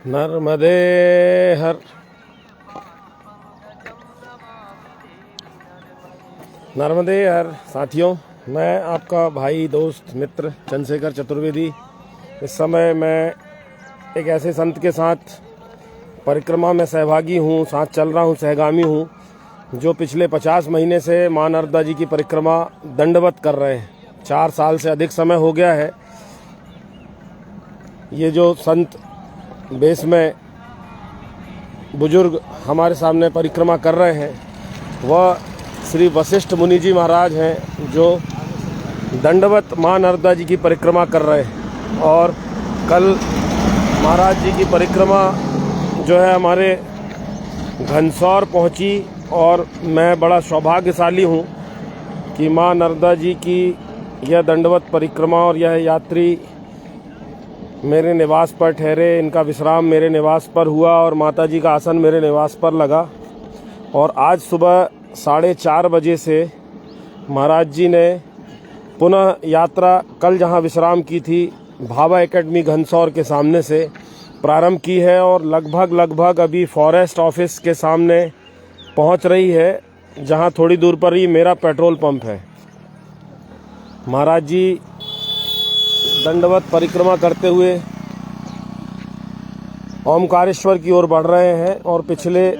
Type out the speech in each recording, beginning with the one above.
नर्मदे हर। नर्मदे हर साथियों, मैं आपका भाई दोस्त मित्र चंद्रशेखर चतुर्वेदी। इस समय मैं एक ऐसे संत के साथ परिक्रमा में सहभागी हूँ, साथ चल रहा हूँ, सहगामी हूँ, जो पिछले 50 महीने से माँ नर्मदा जी की परिक्रमा दंडवत कर रहे हैं। 4 साल से अधिक समय हो गया है। ये जो संत बेस में बुजुर्ग हमारे सामने परिक्रमा कर रहे हैं वह श्री वशिष्ठ मुनि जी महाराज हैं, जो दंडवत माँ नर्मदा जी की परिक्रमा कर रहे हैं। और कल महाराज जी की परिक्रमा जो है हमारे घनसौर पहुंची, और मैं बड़ा सौभाग्यशाली हूं कि माँ नर्मदा जी की यह दंडवत परिक्रमा और यह यात्री मेरे निवास पर ठहरे। इनका विश्राम मेरे निवास पर हुआ और माता जी का आसन मेरे निवास पर लगा। और आज सुबह 4:30 बजे से महाराज जी ने पुनः यात्रा कल जहां विश्राम की थी भाभा एकेडमी घनसौर के सामने से प्रारंभ की है, और लगभग अभी फॉरेस्ट ऑफिस के सामने पहुंच रही है, जहां थोड़ी दूर पर ही मेरा पेट्रोल पंप है। महाराज जी दंडवत परिक्रमा करते हुए ओमकारेश्वर की ओर बढ़ रहे हैं, और पिछले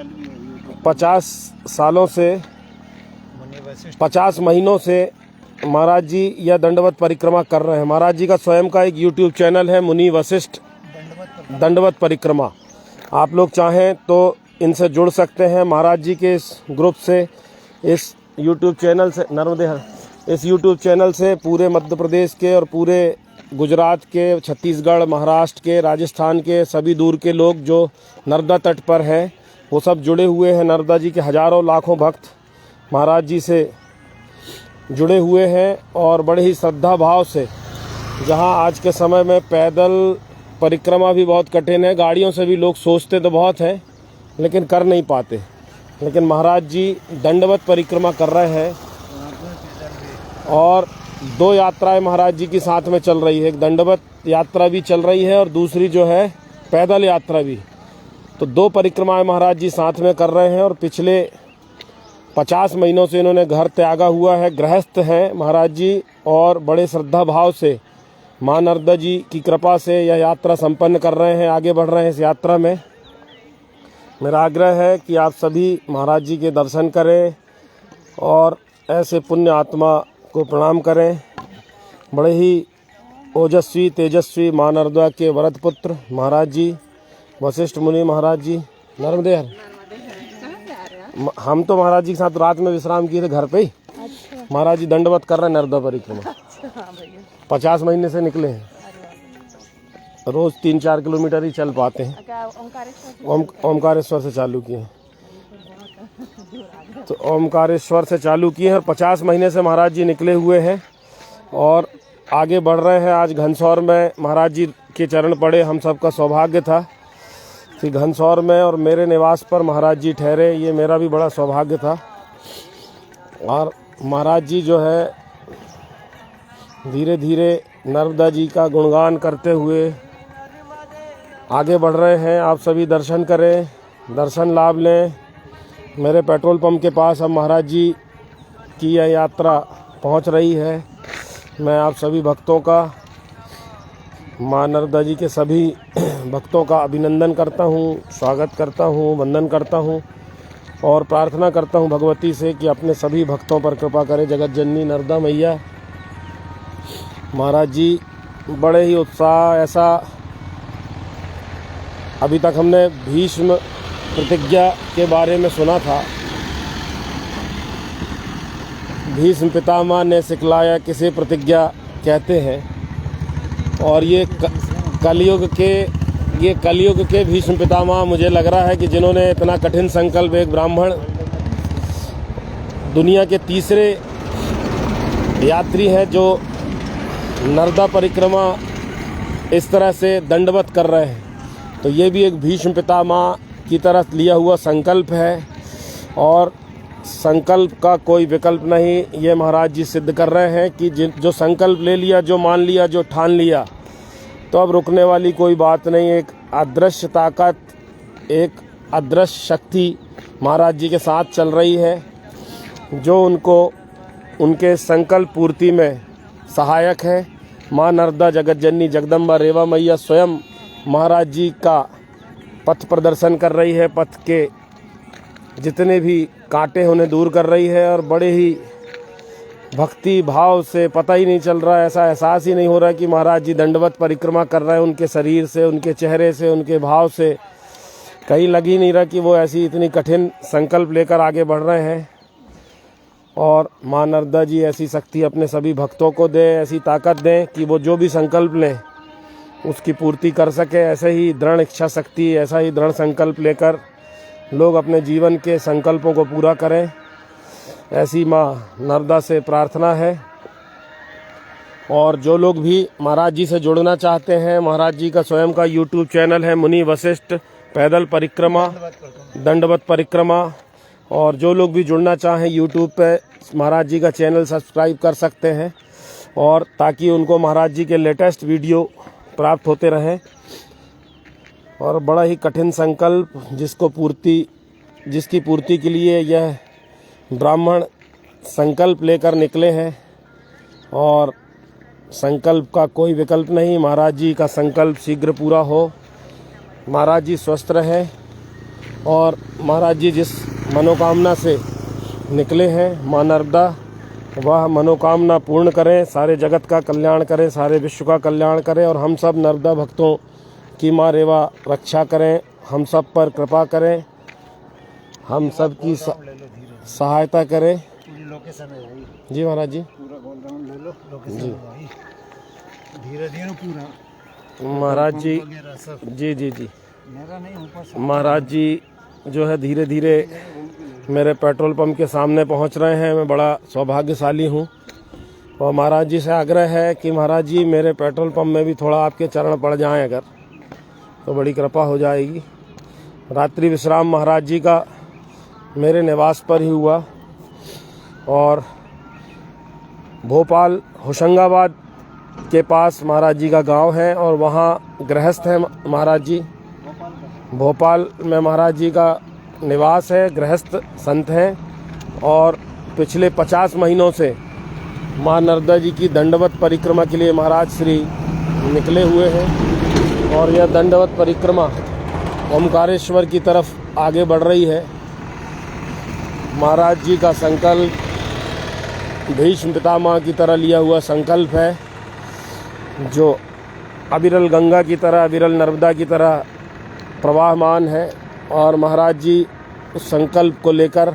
50 सालों से 50 महीनों से महाराज जी यह दंडवत परिक्रमा कर रहे हैं। महाराज जी का स्वयं का एक YouTube चैनल है, मुनि वशिष्ठ दंडवत परिक्रमा। आप लोग चाहें तो इनसे जुड़ सकते हैं। महाराज जी के इस ग्रुप से, इस YouTube चैनल से, नर्मदे हर, इस YouTube चैनल से पूरे मध्य प्रदेश के और पूरे गुजरात के, छत्तीसगढ़, महाराष्ट्र के, राजस्थान के सभी दूर के लोग जो नर्मदा तट पर हैं वो सब जुड़े हुए हैं। नर्मदा जी के हजारों लाखों भक्त महाराज जी से जुड़े हुए हैं, और बड़े ही श्रद्धा भाव से, जहां आज के समय में पैदल परिक्रमा भी बहुत कठिन है, गाड़ियों से भी लोग सोचते तो बहुत हैं लेकिन कर नहीं पाते, लेकिन महाराज जी दंडवत परिक्रमा कर रहे हैं। और 2 यात्राएं महाराज जी की साथ में चल रही है, एक दंडवत यात्रा भी चल रही है और दूसरी जो है पैदल यात्रा भी। तो 2 परिक्रमाएं महाराज जी साथ में कर रहे हैं, और पिछले 50 महीनों से इन्होंने घर त्यागा हुआ है, गृहस्थ हैं महाराज जी, और बड़े श्रद्धा भाव से माँ नर्मदा जी की कृपा से यह यात्रा संपन्न कर रहे हैं, आगे बढ़ रहे हैं इस यात्रा में। मेरा आग्रह है कि आप सभी महाराज जी के दर्शन करें और ऐसे पुण्य आत्मा को प्रणाम करें। बड़े ही ओजस्वी तेजस्वी माँ नर्मदा के वरद पुत्र महाराज जी वशिष्ठ मुनि महाराज जी। नर्मदे हर। हम तो महाराज जी के साथ रात में विश्राम किए थे घर पे ही। महाराज जी दंडवत कर रहे हैं नर्मदा परिक्रमा। 50 महीने से निकले हैं, रोज 3-4 किलोमीटर ही चल पाते हैं। ओमकारेश्वर से चालू किए हैं, तो ओमकारेश्वर से चालू किए हैं, और 50 महीने से महाराज जी निकले हुए हैं और आगे बढ़ रहे हैं। आज घनसौर में महाराज जी के चरण पड़े, हम सबका सौभाग्य था कि घनसौर में और मेरे निवास पर महाराज जी ठहरे, ये मेरा भी बड़ा सौभाग्य था। और महाराज जी जो है धीरे धीरे नर्मदा जी का गुणगान करते हुए आगे बढ़ रहे हैं। आप सभी दर्शन करें, दर्शन लाभ लें। मेरे पेट्रोल पंप के पास अब महाराज जी की यह यात्रा पहुंच रही है। मैं आप सभी भक्तों का, माँ नर्मदा जी के सभी भक्तों का अभिनंदन करता हूं, स्वागत करता हूं, वंदन करता हूं, और प्रार्थना करता हूं भगवती से कि अपने सभी भक्तों पर कृपा करे जगत जननी नर्मदा मैया। महाराज जी बड़े ही उत्साह, ऐसा अभी तक हमने भीष्म प्रतिज्ञा के बारे में सुना था। भीष्म पितामह ने सिखलाया किसे प्रतिज्ञा कहते हैं, और ये कलयुग के भीष्म पितामह मुझे लग रहा है कि जिन्होंने इतना कठिन संकल्प, एक ब्राह्मण दुनिया के तीसरे यात्री हैं जो नर्मदा परिक्रमा इस तरह से दंडवत कर रहे हैं, तो ये भी एक भीष्म पितामह की तरह लिया हुआ संकल्प है, और संकल्प का कोई विकल्प नहीं। ये महाराज जी सिद्ध कर रहे हैं कि जो संकल्प ले लिया, जो मान लिया, जो ठान लिया, तो अब रुकने वाली कोई बात नहीं। एक अदृश्य ताकत, एक अदृश्य शक्ति महाराज जी के साथ चल रही है, जो उनको उनके संकल्प पूर्ति में सहायक है। माँ नर्मदा जगत जननी जगदम्बा रेवा मैया स्वयं महाराज जी का पथ प्रदर्शन कर रही है, पथ के जितने भी कांटे उन्हें दूर कर रही है। और बड़े ही भक्ति भाव से, पता ही नहीं चल रहा है, ऐसा एहसास ही नहीं हो रहा कि महाराज जी दंडवत परिक्रमा कर रहे हैं। उनके शरीर से, उनके चेहरे से, उनके भाव से कहीं लग ही नहीं रहा कि वो ऐसी इतनी कठिन संकल्प लेकर आगे बढ़ रहे हैं। और माँ नर्मदा जी ऐसी शक्ति अपने सभी भक्तों को दें, ऐसी ताकत दें कि वो जो भी संकल्प लें उसकी पूर्ति कर सके। ऐसे ही दृढ़ इच्छा शक्ति, ऐसा ही दृढ़ संकल्प लेकर लोग अपने जीवन के संकल्पों को पूरा करें, ऐसी माँ नर्मदा से प्रार्थना है। और जो लोग भी महाराज जी से जुड़ना चाहते हैं, महाराज जी का स्वयं का YouTube चैनल है मुनि वशिष्ठ पैदल परिक्रमा, दंडवत परिक्रमा। और जो लोग भी जुड़ना चाहें YouTube पे महाराज जी का चैनल सब्सक्राइब कर सकते हैं, और ताकि उनको महाराज जी के लेटेस्ट वीडियो प्राप्त होते रहें। और बड़ा ही कठिन संकल्प जिसकी पूर्ति के लिए यह ब्राह्मण संकल्प लेकर निकले हैं, और संकल्प का कोई विकल्प नहीं। महाराज जी का संकल्प शीघ्र पूरा हो, महाराज जी स्वस्थ रहें, और महाराज जी जिस मनोकामना से निकले हैं माँ नर्मदा, वह मनोकामना पूर्ण करें, सारे जगत का कल्याण करें, सारे विश्व का कल्याण करें। और हम सब नर्मदा भक्तों की माँ रेवा रक्षा करें, हम सब पर कृपा करें, हम सब की सहायता करें। जी महाराज जी, जी धीरे धीरे पूरा महाराज जी, जी जी जी महाराज जी जो है धीरे धीरे मेरे पेट्रोल पंप के सामने पहुंच रहे हैं। मैं बड़ा सौभाग्यशाली हूं, और महाराज जी से आग्रह है कि महाराज जी मेरे पेट्रोल पंप में भी थोड़ा आपके चरण पड़ जाएं, अगर तो बड़ी कृपा हो जाएगी। रात्रि विश्राम महाराज जी का मेरे निवास पर ही हुआ, और भोपाल होशंगाबाद के पास महाराज जी का गांव है, और वहाँ गृहस्थ है महाराज जी। भोपाल में महाराज जी का निवास है, गृहस्थ संत हैं, और पिछले 50 महीनों से माँ नर्मदा जी की दंडवत परिक्रमा के लिए महाराज श्री निकले हुए हैं। और यह दंडवत परिक्रमा ओमकारेश्वर की तरफ आगे बढ़ रही है। महाराज जी का संकल्प भीष्म पितामह की तरह लिया हुआ संकल्प है, जो अविरल गंगा की तरह, अविरल नर्मदा की तरह प्रवाहमान है। और महाराज जी उस संकल्प को लेकर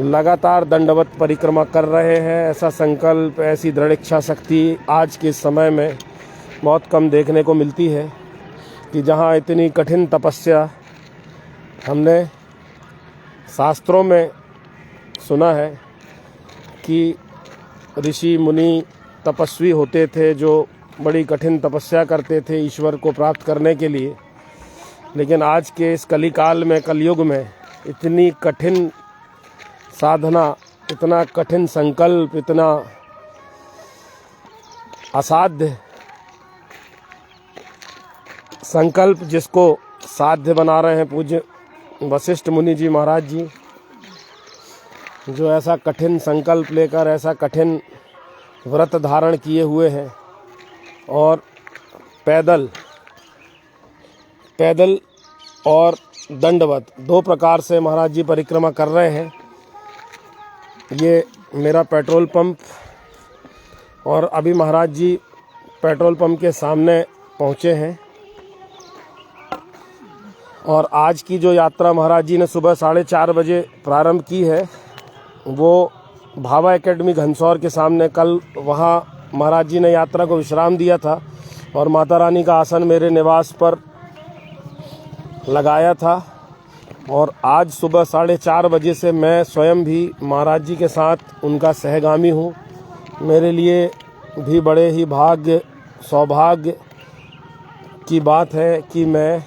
लगातार दंडवत परिक्रमा कर रहे हैं। ऐसा संकल्प, ऐसी दृढ़ इच्छा शक्ति आज के समय में बहुत कम देखने को मिलती है, कि जहाँ इतनी कठिन तपस्या हमने शास्त्रों में सुना है कि ऋषि मुनि तपस्वी होते थे, जो बड़ी कठिन तपस्या करते थे ईश्वर को प्राप्त करने के लिए। लेकिन आज के इस कलिकाल में, कलयुग में, इतनी कठिन साधना, इतना कठिन संकल्प, इतना असाध्य संकल्प जिसको साध्य बना रहे हैं पूज्य वशिष्ठ मुनि जी महाराज जी, जो ऐसा कठिन संकल्प लेकर ऐसा कठिन व्रत धारण किए हुए हैं, और पैदल और दंडवत 2 प्रकार से महाराज जी परिक्रमा कर रहे हैं। ये मेरा पेट्रोल पंप, और अभी महाराज जी पेट्रोल पंप के सामने पहुँचे हैं। और आज की जो यात्रा महाराज जी ने सुबह 4:30 बजे प्रारंभ की है, वो भावा एकेडमी घनसौर के सामने, कल वहाँ महाराज जी ने यात्रा को विश्राम दिया था, और माता रानी का आसन मेरे निवास पर लगाया था। और आज सुबह 4:30 बजे से मैं स्वयं भी महाराज जी के साथ उनका सहगामी हूँ। मेरे लिए भी बड़े ही सौभाग्य की बात है कि मैं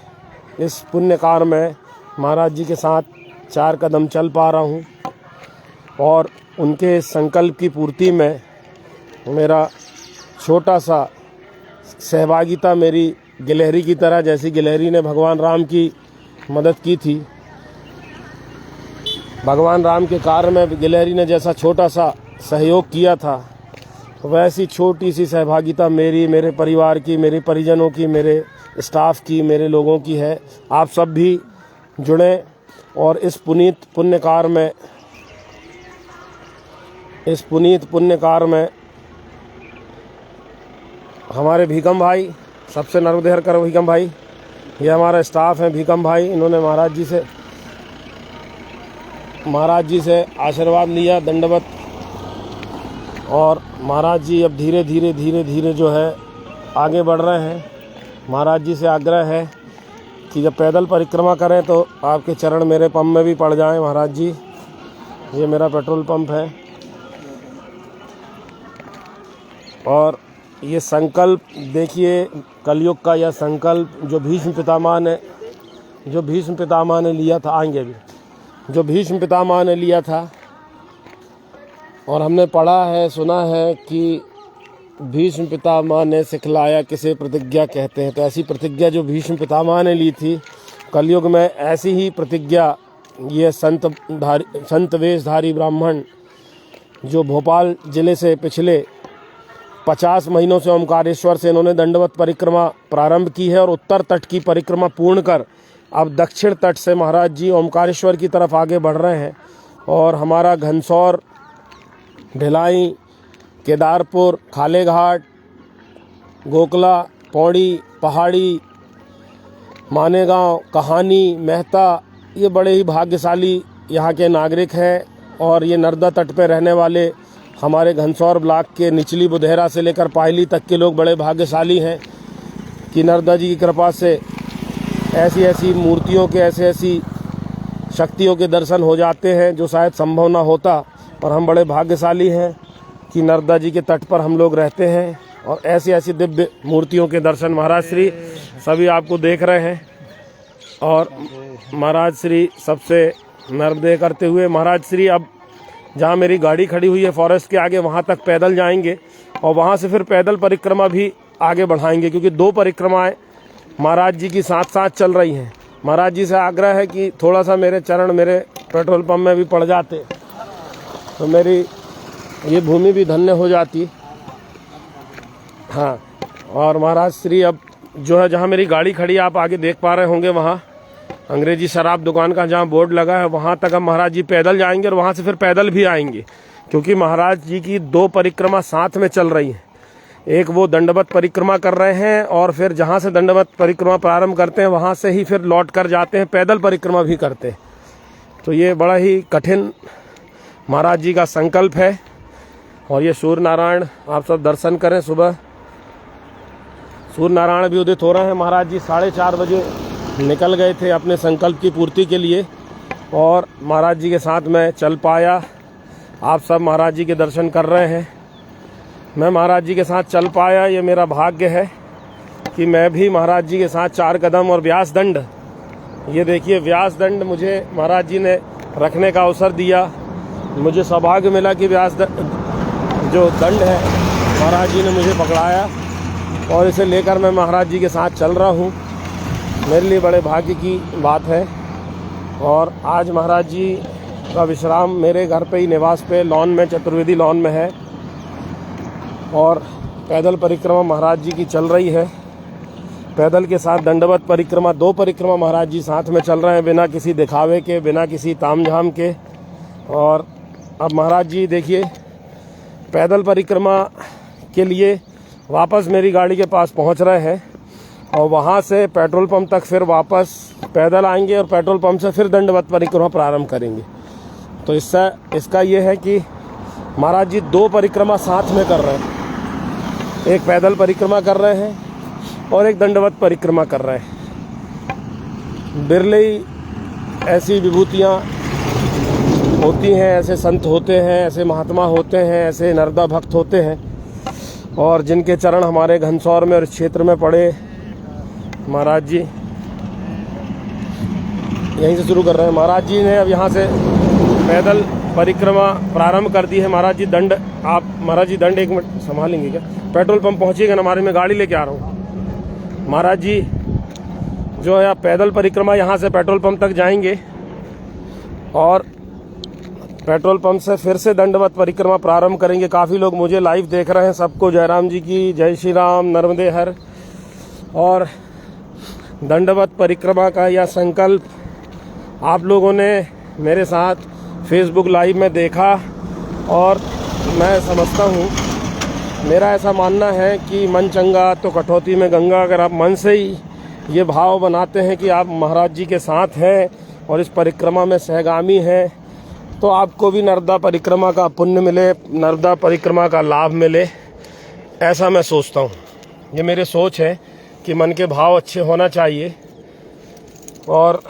इस पुण्य कार्य में महाराज जी के साथ 4 कदम चल पा रहा हूँ, और उनके संकल्प की पूर्ति में मेरा छोटा सा सहभागिता मेरी गिलहरी की तरह, जैसी गिलहरी ने भगवान राम की मदद की थी, भगवान राम के कार्य में गिलहरी ने जैसा छोटा सा सहयोग किया था, वैसी छोटी सी सहभागिता मेरी, मेरे परिवार की, मेरे परिजनों की, मेरे स्टाफ की, मेरे लोगों की है। आप सब भी जुड़ें और इस पुनीत पुण्य कार्य में हमारे भीकम भाई, सबसे नर्मदेहर कर भीकम भाई, ये हमारा स्टाफ है भीकम भाई, इन्होंने महाराज जी से आशीर्वाद लिया, दंडवत। और महाराज जी अब धीरे धीरे जो है आगे बढ़ रहे हैं। महाराज जी से आग्रह है कि जब पैदल परिक्रमा करें तो आपके चरण मेरे पंप में भी पड़ जाएं। महाराज जी, ये मेरा पेट्रोल पंप है। और ये संकल्प देखिए, कलयुग का यह संकल्प जो भीष्म पितामह ने लिया था, आएंगे भी, जो भीष्म पितामह ने लिया था। और हमने पढ़ा है, सुना है कि भीष्म पितामह ने सिखलाया किसे प्रतिज्ञा कहते हैं। तो ऐसी प्रतिज्ञा जो भीष्म पितामह ने ली थी, कलयुग में ऐसी ही प्रतिज्ञा ये संत वेशधारी ब्राह्मण जो भोपाल ज़िले से पिछले 50 महीनों से ओमकारेश्वर से इन्होंने दंडवत परिक्रमा प्रारंभ की है और उत्तर तट की परिक्रमा पूर्ण कर अब दक्षिण तट से महाराज जी ओमकारेश्वर की तरफ आगे बढ़ रहे हैं। और हमारा घनसौर, भिलाई, केदारपुर, खालेघाट, गोकला, पौड़ी, पहाड़ी, मानेगांव, कहानी, मेहता, ये बड़े ही भाग्यशाली यहाँ के नागरिक हैं। और ये नर्मदा तट पर रहने वाले हमारे घनसौर ब्लॉक के निचली बुधेरा से लेकर पायली तक के लोग बड़े भाग्यशाली हैं कि नर्मदा जी की कृपा से ऐसी मूर्तियों के, ऐसी शक्तियों के दर्शन हो जाते हैं जो शायद संभव ना होता। और हम बड़े भाग्यशाली हैं कि नर्मदा जी के तट पर हम लोग रहते हैं और ऐसी दिव्य मूर्तियों के दर्शन महाराज श्री सभी आपको देख रहे हैं। और महाराज श्री सबसे नर्मदे करते हुए महाराज श्री अब जहाँ मेरी गाड़ी खड़ी हुई है फॉरेस्ट के आगे, वहाँ तक पैदल जाएंगे और वहाँ से फिर पैदल परिक्रमा भी आगे बढ़ाएंगे, क्योंकि 2 परिक्रमाएं महाराज जी की साथ साथ चल रही हैं। महाराज जी से आग्रह है कि थोड़ा सा मेरे चरण मेरे पेट्रोल पंप में भी पड़ जाते तो मेरी ये भूमि भी धन्य हो जाती। हाँ, और महाराज श्री अब जो है जहाँ मेरी गाड़ी खड़ी आप आगे देख पा रहे होंगे, वहाँ अंग्रेजी शराब दुकान का जहाँ बोर्ड लगा है, वहाँ तक अब महाराज जी पैदल जाएंगे और वहाँ से फिर पैदल भी आएंगे, क्योंकि महाराज जी की 2 परिक्रमा साथ में चल रही हैं। एक वो दंडवत परिक्रमा कर रहे हैं और फिर जहाँ से दंडवत परिक्रमा प्रारंभ करते हैं वहाँ से ही फिर लौट कर जाते हैं, पैदल परिक्रमा भी करते हैं। तो ये बड़ा ही कठिन महाराज जी का संकल्प है। और ये सूर्य नारायण आप सब दर्शन करें, सुबह सूर्य नारायण भी उदित हो रहे हैं। महाराज जी 4:30 बजे निकल गए थे अपने संकल्प की पूर्ति के लिए और महाराज जी के साथ मैं चल पाया। आप सब महाराज जी के दर्शन कर रहे हैं, मैं महाराज जी के साथ चल पाया। ये मेरा भाग्य है कि मैं भी महाराज जी के साथ 4 कदम और व्यास दंड, ये देखिए व्यास दंड मुझे महाराज जी ने रखने का अवसर दिया। मुझे सौभाग्य मिला कि व्यास जो दंड है महाराज जी ने मुझे पकड़ाया और इसे लेकर मैं महाराज जी के साथ चल रहा हूँ। मेरे लिए बड़े भाग्य की बात है। और आज महाराज जी का विश्राम मेरे घर पे ही निवास पे लॉन में, चतुर्वेदी लॉन में है और पैदल परिक्रमा महाराज जी की चल रही है। पैदल के साथ दंडवत परिक्रमा, 2 परिक्रमा महाराज जी साथ में चल रहे हैं, बिना किसी दिखावे के, बिना किसी तामझाम के। और अब महाराज जी देखिए पैदल परिक्रमा के लिए वापस मेरी गाड़ी के पास पहुंच रहे हैं और वहां से पेट्रोल पंप तक फिर वापस पैदल आएंगे और पेट्रोल पंप से फिर दंडवत परिक्रमा प्रारंभ करेंगे। तो इसका ये है कि महाराज जी 2 परिक्रमा साथ में कर रहे हैं, एक पैदल परिक्रमा कर रहे हैं और एक दंडवत परिक्रमा कर रहे हैं। बिरले ही ऐसी विभूतियाँ होती हैं, ऐसे संत होते हैं, ऐसे महात्मा होते हैं, ऐसे नर्मदा भक्त होते हैं और जिनके चरण हमारे घनसौर में और इस क्षेत्र में पड़े। महाराज जी यहीं से शुरू कर रहे हैं। महाराज जी ने अब यहाँ से पैदल परिक्रमा प्रारंभ कर दी है। महाराज जी दंड, आप महाराज जी दंड 1 मिनट संभालेंगे क्या? पेट्रोल पंप पहुँचिएगा ना हमारे, मैं गाड़ी लेके आ रहा हूँ। महाराज जी जो है आप पैदल परिक्रमा यहाँ से पेट्रोल पंप तक जाएंगे और पेट्रोल पंप से फिर से दंडवत परिक्रमा प्रारंभ करेंगे। काफ़ी लोग मुझे लाइव देख रहे हैं। सबको जयराम जी की जय श्री राम, नर्मदे हर। और दंडवत परिक्रमा का यह संकल्प आप लोगों ने मेरे साथ फेसबुक लाइव में देखा और मैं समझता हूँ, मेरा ऐसा मानना है कि मन चंगा तो कटौती में गंगा। अगर आप मन से ही ये भाव बनाते हैं कि आप महाराज जी के साथ हैं और इस परिक्रमा में सहगामी हैं, तो आपको भी नर्मदा परिक्रमा का पुण्य मिले, नर्मदा परिक्रमा का लाभ मिले, ऐसा मैं सोचता हूँ। ये मेरी सोच है कि मन के भाव अच्छे होना चाहिए। और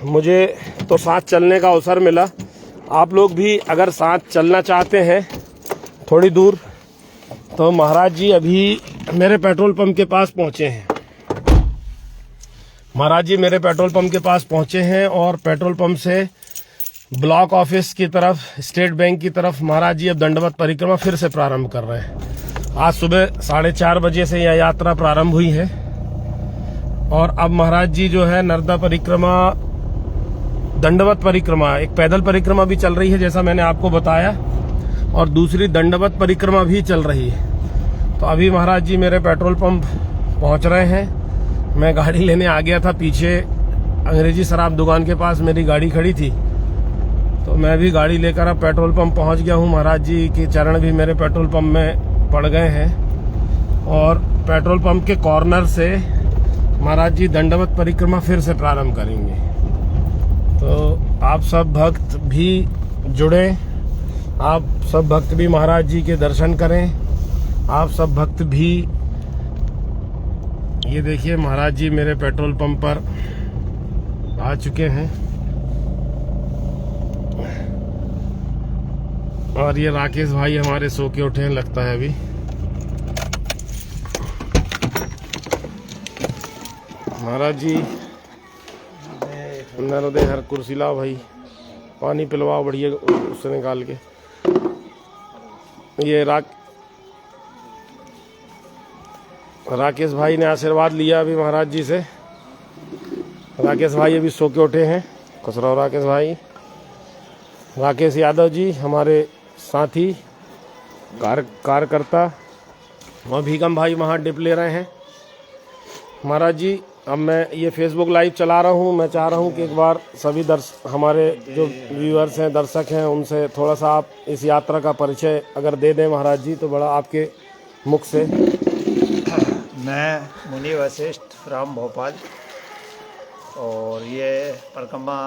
मुझे तो साथ चलने का अवसर मिला। आप लोग भी अगर साथ चलना चाहते हैं थोड़ी दूर, तो महाराज जी अभी मेरे पेट्रोल पंप के पास पहुँचे हैं। महाराज जी मेरे पेट्रोल पंप के पास पहुँचे हैं और पेट्रोल पंप से ब्लॉक ऑफिस की तरफ, स्टेट बैंक की तरफ महाराज जी अब दंडवत परिक्रमा फिर से प्रारंभ कर रहे हैं। आज सुबह 4:30 बजे से यह यात्रा प्रारंभ हुई है और अब महाराज जी जो है नर्मदा परिक्रमा, दंडवत परिक्रमा, एक पैदल परिक्रमा भी चल रही है जैसा मैंने आपको बताया, और दूसरी दंडवत परिक्रमा भी चल रही है। तो अभी महाराज जी मेरे पेट्रोल पंप पहुंच रहे हैं। मैं गाड़ी लेने आ गया था, पीछे अंग्रेजी शराब दुकान के पास मेरी गाड़ी खड़ी थी, तो मैं भी गाड़ी लेकर अब पेट्रोल पंप पहुंच गया हूं। महाराज जी के चरण भी मेरे पेट्रोल पंप में पड़ गए हैं और पेट्रोल पंप के कॉर्नर से महाराज जी दंडवत परिक्रमा फिर से प्रारंभ करेंगे। तो आप सब भक्त भी जुड़े, आप सब भक्त भी महाराज जी के दर्शन करें। आप सब भक्त भी, ये देखिए महाराज जी मेरे पेट्रोल पंप पर आ चुके हैं और ये राकेश भाई हमारे सो के उठे हैं लगता है अभी। महाराज जी नर्मदे हर, कुर्सी लाओ भाई, पानी पिलवाओ बढ़िया उससे निकाल के। ये राकेश भाई ने आशीर्वाद लिया अभी महाराज जी से। राकेश भाई अभी सो के उठे हैं। खुश रहो राकेश भाई। राकेश यादव जी हमारे साथी कार्यकर्ता, और भीगम भाई वहाँ डिप ले रहे हैं। महाराज जी अब मैं ये फेसबुक लाइव चला रहा हूँ, मैं चाह रहा हूँ कि एक बार सभी हमारे जो व्यूअर्स हैं, दर्शक हैं, उनसे थोड़ा सा आप इस यात्रा का परिचय अगर दे दें महाराज जी, तो बड़ा आपके मुख से। मैं मुनि वशिष्ठ फ्रॉम भोपाल, और ये परिक्रमा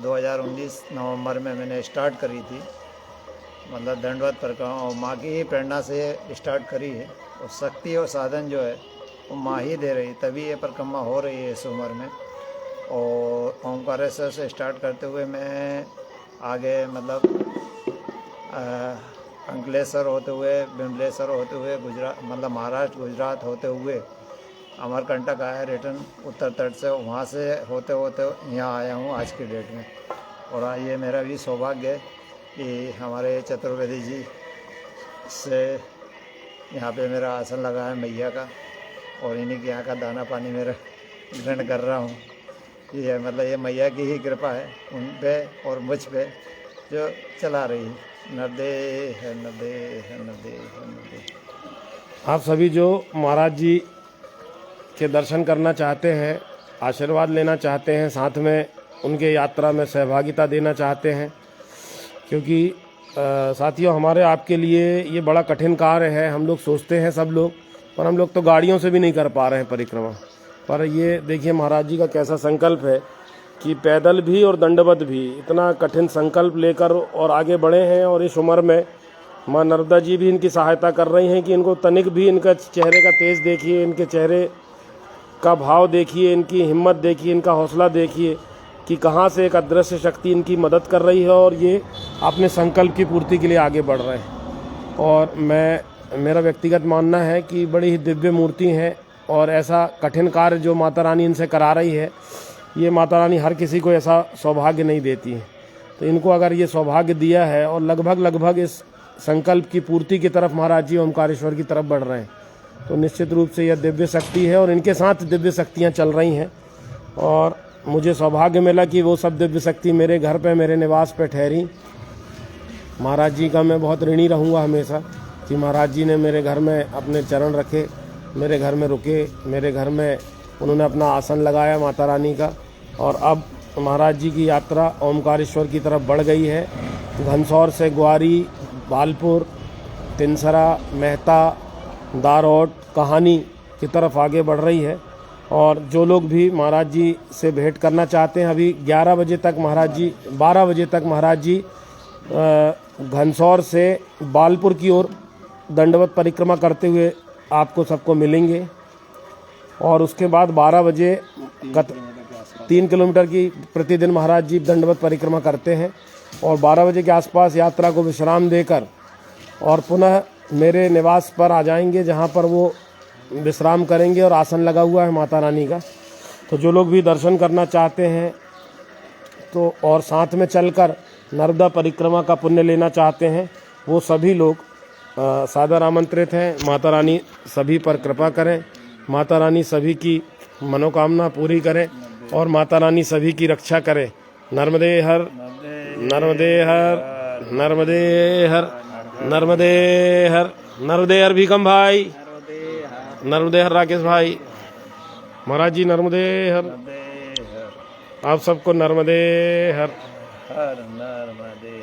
2019 नवंबर में मैंने स्टार्ट करी थी, मतलब दंडवत परिक्रमा, और माँ की ही प्रेरणा से स्टार्ट करी है। और शक्ति और साधन जो है वो माँ ही दे रही, तभी ये परिक्रमा हो रही है इस उम्र में। और ओंकारेश्वर से स्टार्ट करते हुए मैं आगे मतलब अंकलेश्वर होते हुए, बिमलेश्वर होते हुए, गुजरात मतलब महाराष्ट्र गुजरात होते हुए अमरकंटक आया रिटर्न उत्तर तट से, वहाँ से होते होते यहाँ आया हूँ आज की डेट में। और ये मेरा भी सौभाग्य है कि हमारे चतुर्वेदी जी से यहाँ पे मेरा आसन लगा है मैया का, और इन्हीं के यहाँ का दाना पानी मेरा ग्रहण कर रहा हूँ। ये मतलब ये मैया की ही कृपा है उन पे और मुझ पे जो चला रही है। नर्मदे है, नर्मदे है, नर्मदे है, नर्मदे। आप सभी जो महाराज जी के दर्शन करना चाहते हैं, आशीर्वाद लेना चाहते हैं, साथ में उनके यात्रा में सहभागिता देना चाहते हैं, क्योंकि साथियों हमारे आपके लिए ये बड़ा कठिन कार्य है। हम लोग सोचते हैं सब लोग, पर हम लोग तो गाड़ियों से भी नहीं कर पा रहे हैं परिक्रमा। पर ये देखिए महाराज जी का कैसा संकल्प है कि पैदल भी और दंडवत भी, इतना कठिन संकल्प लेकर और आगे बढ़े हैं। और इस उम्र में माँ नर्मदा जी भी इनकी सहायता कर रही हैं कि इनको तनिक भी, इनका चेहरे का तेज देखिए, इनके चेहरे का भाव देखिए, इनकी हिम्मत देखिए, इनका हौसला देखिए कि कहाँ से एक अदृश्य शक्ति इनकी मदद कर रही है और ये अपने संकल्प की पूर्ति के लिए आगे बढ़ रहे हैं। और मेरा व्यक्तिगत मानना है कि बड़ी ही दिव्य मूर्ति हैं, और ऐसा कठिन कार्य जो माता रानी इनसे करा रही है, ये माता रानी हर किसी को ऐसा सौभाग्य नहीं देती है। तो इनको अगर ये सौभाग्य दिया है, और लगभग इस संकल्प की पूर्ति की तरफ महाराज जी ओमकारेश्वर की तरफ बढ़ रहे हैं, तो निश्चित रूप से यह दिव्य शक्ति है और इनके साथ दिव्य शक्तियाँ चल रही हैं। और मुझे सौभाग्य मिला कि वो सब दिव्य शक्ति मेरे घर पे, मेरे निवास पे ठहरी। महाराज जी का मैं बहुत ऋणी रहूँगा हमेशा कि महाराज जी ने मेरे घर में अपने चरण रखे, मेरे घर में रुके, मेरे घर में उन्होंने अपना आसन लगाया माता रानी का। और अब महाराज जी की यात्रा ओमकारेश्वर की तरफ बढ़ गई है। घनसौर से ग्वारी, बालपुर, तिनसरा, मेहता, दारोट, कहानी की तरफ आगे बढ़ रही है। और जो लोग भी महाराज जी से भेंट करना चाहते हैं, अभी 11 बजे तक महाराज जी, 12 बजे तक महाराज जी घनसौर से बालपुर की ओर दंडवत परिक्रमा करते हुए आपको सबको मिलेंगे। और उसके बाद 12 बजे 3 किलोमीटर की प्रतिदिन महाराज जी दंडवत परिक्रमा करते हैं। और 12 बजे के आसपास यात्रा को विश्राम देकर और पुनः मेरे निवास पर आ जाएंगे, जहां पर वो विश्राम करेंगे और आसन लगा हुआ है माता रानी का। तो जो लोग भी दर्शन करना चाहते हैं तो और साथ में चलकर नर्मदा परिक्रमा का पुण्य लेना चाहते हैं, वो सभी लोग सादर आमंत्रित हैं। माता रानी सभी पर कृपा करें, माता रानी सभी की मनोकामना पूरी करें और माता रानी सभी की रक्षा करें। नर्मदे हर, नर्मदे हर, नर्मदे हर, नर्मदे हर, नर्मदे हर भीकम भाई, नर्मदे हर राकेश भाई, महाराज जी नर्मदे हर, आप सबको नर्मदे हर। हर नर्मदे।